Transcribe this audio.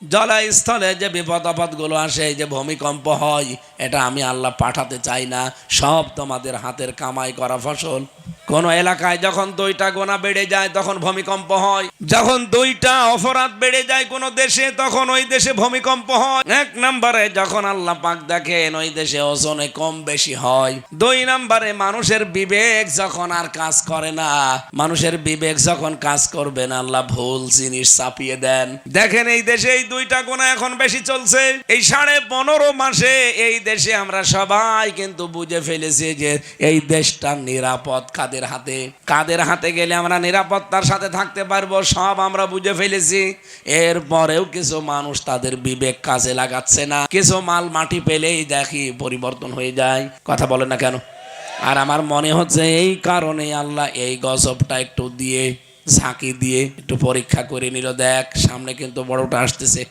জলস্থলে যে বিপদ আপদ গুলো আসে, যে ভূমিকম্প হয়, এটা আমি আল্লাহ পাঠাতে চাই না। সব তোমাদের হাতের কামাই করা ফসল। কোন এলাকায় যখন 2টা গোনা বেড়ে যায় তখন ভূমিকম্প হয়, যখন 2টা অপরাধ বেড়ে যায় কোন দেশে তখন ওই দেশে ভূমিকম্প হয়। 1 নম্বরে যখন আল্লাহ পাক দেখেন ওই দেশে ওজনে কম বেশি হয়। 2 নম্বরে মানুষের বিবেক যখন আর কাজ করে না, মানুষের বিবেক যখন কাজ করবে না, আল্লাহ ভুল জিনিস চাপিয়ে দেন। দেখেন এই দেশে এই 2টা গোনা এখন বেশি চলছে। এই 15.5 মাসে এই দেশে আমরা সবাই কিন্তু বুঝে ফেলেছি যে এই দেশটা নিরাপদ কাদের হাতে। কাদের হাতে গেলে আমরা নিরাপত্তার সাথে থাকতে পারবো সব আমরা বুঝে ফেলেছি। এরপরেও কিছু মানুষ তাদের বিবেক কাজে লাগাচ্ছে না। কিছু মাল মাটি পেলেই দেখি পরিবর্তন হয়ে যায়। কথা বলে না কেন? আর আমার মনে হচ্ছে এই কারণে আল্লাহ এই গজবটা একটু দিয়ে ঝাঁকি দিয়ে একটু পরীক্ষা করে নিল। দেখ সামনে কিন্তু বড়টা আসতেছে।